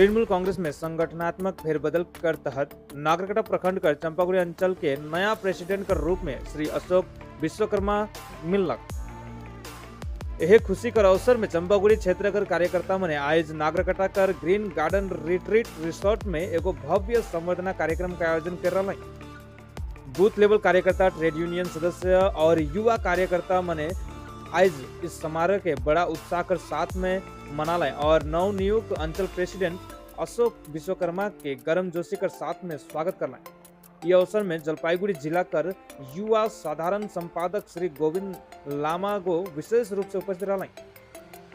तृणमूल कांग्रेस में संगठनात्मक फेरबदल कर तहत नागरकटा प्रखंड कर चंपागुड़ी अंचल के नया प्रेसिडेंट के रूप में श्री अशोक विश्वकर्मा मिलक। यह खुशी कर अवसर में चंपागुड़ी क्षेत्र कर कार्यकर्ता मने आज नागरकटा कर ग्रीन गार्डन रिट्रीट रिसोर्ट में एगो भव्य संवर्धना कार्यक्रम का आयोजन कर रहा है। बूथ लेवल कार्यकर्ता, ट्रेड यूनियन सदस्य और युवा कार्यकर्ता मने आज इस समारोह के बड़ा उत्साह कर साथ में मना लाए और नवनियुक्त अंचल प्रेसिडेंट अशोक विश्वकर्मा के गर्म जोशी कर साथ में स्वागत कर लाए। यह अवसर में जलपाईगुड़ी जिला कर युवा साधारण संपादक श्री गोविंद लामा को विशेष रूप से उपस्थित रहा।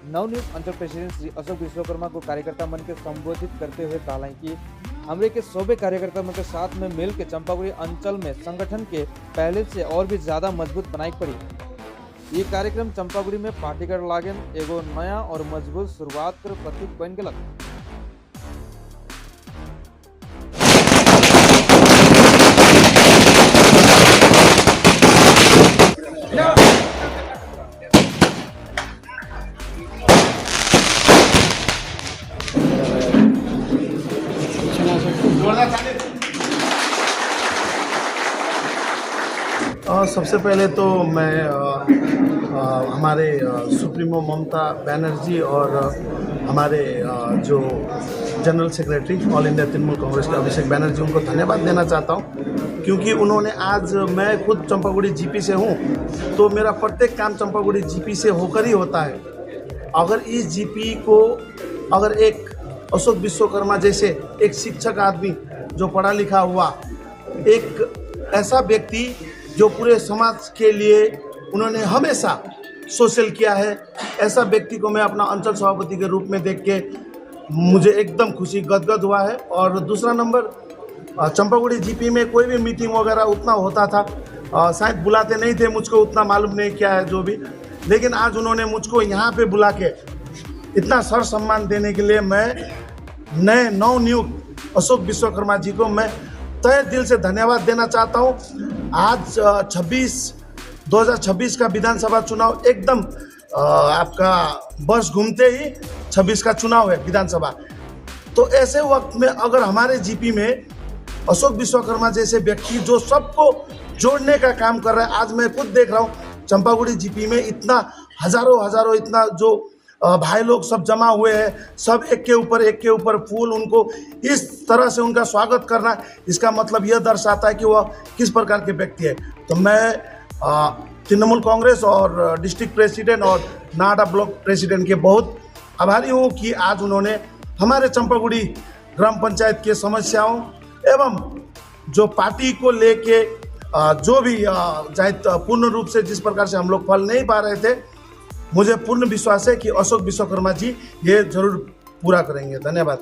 नवनियुक्त अंचल प्रेसिडेंट श्री अशोक विश्वकर्मा को कार्यकर्ता मन के संबोधित करते हुए कहा कि हमरे के सोबे कार्यकर्ता मन के साथ में मिल के चंपागुड़ी अंचल में संगठन के पहले से और भी ज्यादा मजबूत बनाई पड़ी। ये कार्यक्रम चंपागुड़ी में पार्टीगढ़ लागेन एगो नया और मजबूत शुरुआत कर प्रतीक बन गया। सबसे पहले तो मैं हमारे सुप्रीमो ममता बनर्जी और हमारे जो general secretary all India Trinamool Congress के अभिषेक बनर्जी, उनको धन्यवाद देना चाहता हूं, क्योंकि उन्होंने आज, मैं खुद चंपागुड़ी जीपी से हूं, तो मेरा प्रत्येक काम चंपागुड़ी जीपी से होकर ही होता है। अगर इस जीपी को, अगर एक अशोक विश्वकर्मा जैसे एक शिक्षक आदमी जो पढ़ा लिखा हुआ, एक ऐसा व्यक्ति जो पूरे समाज के लिए उन्होंने हमेशा सोशल किया है, ऐसा व्यक्ति को मैं अपना अंचल सभापति के रूप में देख के मुझे एकदम खुशी गदगद हुआ है। और दूसरा नंबर, चंपागुड़ी जीपी में कोई भी मीटिंग वगैरह उतना होता था, शायद बुलाते नहीं थे, मुझको उतना मालूम नहीं क्या है जो भी, लेकिन आज उन्होंने मुझको यहाँ पे बुला के इतना सर सम्मान देने के लिए मैं नए नवनियुक्त अशोक विश्वकर्मा जी को मैं तहे दिल से धन्यवाद देना चाहता हूँ। आज 2026 का विधानसभा चुनाव एकदम आपका वर्ष घूमते ही 26 का चुनाव है विधानसभा, तो ऐसे वक्त में अगर हमारे जीपी में अशोक विश्वकर्मा जैसे व्यक्ति जो सबको जोड़ने का काम कर रहा है, आज मैं खुद देख रहा हूँ चंपागुड़ी जीपी में इतना हजारों इतना जो भाई लोग सब जमा हुए हैं, सब एक के ऊपर फूल, उनको इस तरह से उनका स्वागत करना, इसका मतलब यह दर्शाता है कि वह किस प्रकार के व्यक्ति है। तो मैं तृणमूल कांग्रेस और डिस्ट्रिक्ट प्रेसिडेंट और नाहटा ब्लॉक प्रेसिडेंट के बहुत आभारी हूँ कि आज उन्होंने हमारे चंपागुड़ी ग्राम पंचायत की समस्याओं एवं जो पार्टी को लेके जो भी चाहे पूर्ण रूप से जिस प्रकार से हम लोग फल नहीं पा रहे थे, मुझे पूर्ण विश्वास है कि अशोक विश्वकर्मा जी ये जरूर पूरा करेंगे। धन्यवाद।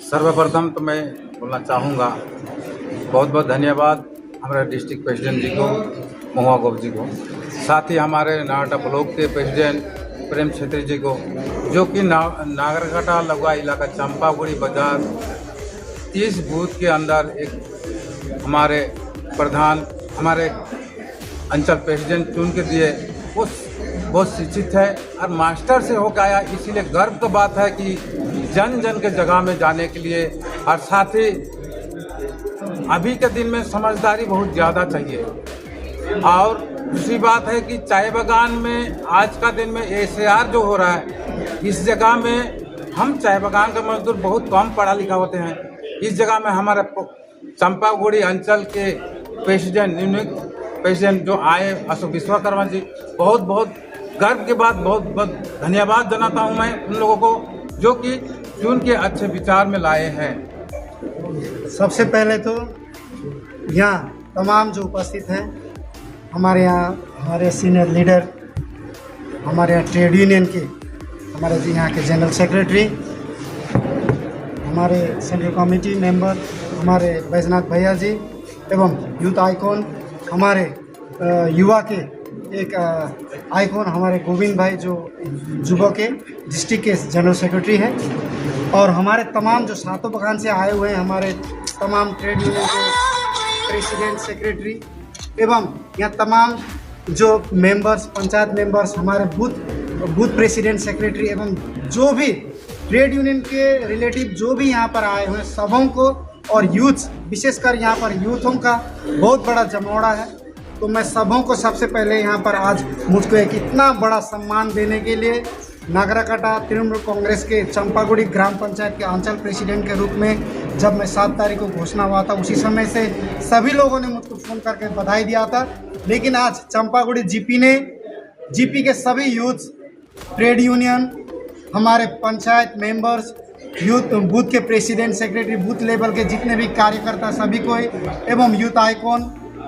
सर्वप्रथम तो मैं बोलना चाहूँगा बहुत बहुत धन्यवाद हमारे डिस्ट्रिक्ट प्रेसिडेंट जी को, महुआ गोप जी को, साथ ही हमारे नाहटा ब्लॉक के प्रेसिडेंट प्रेम छेत्री जी को, जो कि नागरकटा लगा इलाका चंपागुड़ी बाजार 30 बूथ के अंदर एक हमारे प्रधान, हमारे अंचल प्रेसिडेंट चुन के दिए। वो बहुत शिक्षित है और मास्टर से होकर आया, इसीलिए गर्व की बात है कि जन जन के जगह में जाने के लिए, और साथ ही अभी के दिन में समझदारी बहुत ज़्यादा चाहिए। और दूसरी बात है कि चाय बागान में आज का दिन में SAR जो हो रहा है, इस जगह में हम चाय बागान के मजदूर बहुत कम पढ़ा लिखा होते हैं। इस जगह में हमारे चंपागुड़ी अंचल के प्रेसिडेंट जो आए अशोक विश्वकर्मा जी, बहुत बहुत गर्व के बाद बहुत बहुत धन्यवाद जनाता हूं मैं उन लोगों को जो कि चुन के अच्छे विचार में लाए हैं। सबसे पहले तो यहाँ तमाम जो उपस्थित हैं, हमारे यहाँ हमारे सीनियर लीडर, हमारे यहाँ ट्रेड यूनियन के हमारे यहाँ के जनरल सेक्रेटरी, हमारे सेंट्रल कमेटी मेंबर, हमारे बैजनाथ भैया जी एवं यूथ आइकॉन, हमारे युवा के एक आइकॉन हमारे गोविंद भाई जो जुबो के डिस्ट्रिक्ट के जनरल सेक्रेटरी हैं, और हमारे तमाम जो सातों बगान से आए हुए हैं हमारे तमाम ट्रेड यूनियन के प्रेसिडेंट, सेक्रेटरी एवं यहाँ तमाम जो मेंबर्स, पंचायत मेंबर्स, हमारे बूथ प्रेसिडेंट, सेक्रेटरी एवं जो भी ट्रेड यूनियन के रिलेटिव जो भी यहाँ पर आए हुए सबों को और यूथ, विशेषकर यहाँ पर यूथों का बहुत बड़ा जमोड़ा है। तो मैं सबों को सबसे पहले यहाँ पर आज मुझको एक इतना बड़ा सम्मान देने के लिए नागराकाटा तृणमूल कांग्रेस के चंपागुड़ी ग्राम पंचायत के अंचल प्रेसिडेंट के रूप में जब मैं 7 तारीख को घोषणा हुआ था, उसी समय से सभी लोगों ने मुझको फ़ोन करके बधाई दिया था। लेकिन आज चंपागुड़ी जीपी के सभी यूथ, ट्रेड यूनियन, हमारे पंचायत मेंबर्स, यूथ बूथ के प्रेसिडेंट, सेक्रेटरी, बूथ लेवल के जितने भी कार्यकर्ता सभी को एवं यूथ आइकॉन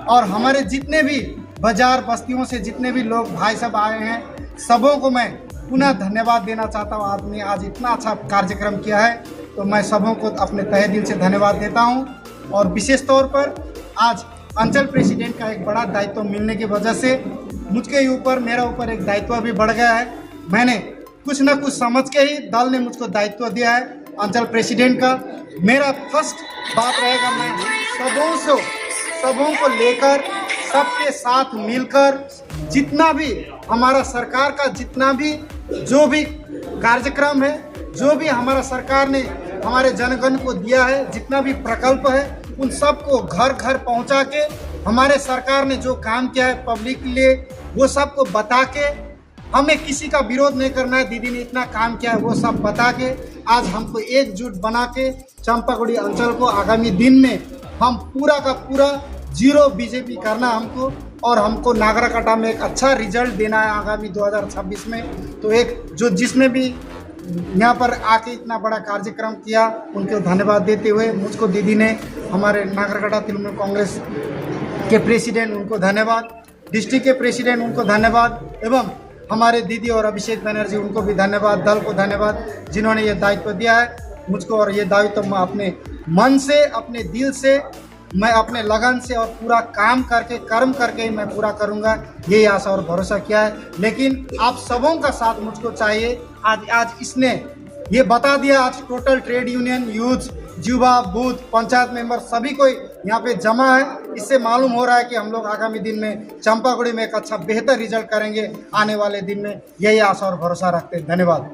और हमारे जितने भी बाजार बस्तियों से जितने भी लोग भाई साहब आए हैं, सबों को मैं पुनः धन्यवाद देना चाहता हूँ। आपने आज इतना अच्छा कार्यक्रम किया है तो मैं सबों को अपने तहे दिल से धन्यवाद देता हूँ। और विशेष तौर पर आज अंचल प्रेसिडेंट का एक बड़ा दायित्व मिलने की वजह से मुझके ऊपर, मेरा ऊपर एक दायित्व भी बढ़ गया है। मैंने कुछ न कुछ समझ के ही दल ने मुझको दायित्व दिया है अंचल प्रेसिडेंट का। मेरा फर्स्ट बात रहेगा, मैं सबों को लेकर, सबके साथ मिलकर जितना भी हमारा सरकार का जितना भी जो भी कार्यक्रम है, जो भी हमारा सरकार ने हमारे जनगण को दिया है, जितना भी प्रकल्प है, उन सबको घर घर पहुंचा के हमारे सरकार ने जो काम किया है पब्लिक के लिए, वो सबको बता के, हमें किसी का विरोध नहीं करना है, दीदी ने इतना काम किया है वो सब बता के आज हमको एकजुट बना के चंपागुड़ी अंचल को आगामी दिन में हम पूरा का पूरा जीरो बीजेपी करना हमको, और हमको नागराकाटा में एक अच्छा रिजल्ट देना है आगामी 2026 में। तो एक जो जिसने भी यहाँ पर आके इतना बड़ा कार्यक्रम किया उनको धन्यवाद देते हुए, मुझको दीदी ने, हमारे नागराकाटा तृणमूल कांग्रेस के प्रेसिडेंट उनको धन्यवाद, डिस्ट्रिक्ट के प्रेसिडेंट उनको धन्यवाद, एवं हमारे दीदी और अभिषेक बनर्जी उनको भी धन्यवाद, दल को धन्यवाद जिन्होंने ये दायित्व दिया है मुझको। और ये दायित्व मैं अपने मन से, अपने दिल से, मैं अपने लगन से और पूरा काम करके, कर्म करके ही मैं पूरा करूंगा, यही आशा और भरोसा किया है। लेकिन आप सबों का साथ मुझको चाहिए। आज इसने ये बता दिया, आज टोटल ट्रेड यूनियन, यूथ, युवा, बूथ, पंचायत मेंबर सभी कोई यहाँ पे जमा है। इससे मालूम हो रहा है कि हम लोग आगामी दिन में चंपागुड़ी में एक अच्छा बेहतर रिजल्ट करेंगे आने वाले दिन में, यही आशा और भरोसा रखते हैं। धन्यवाद।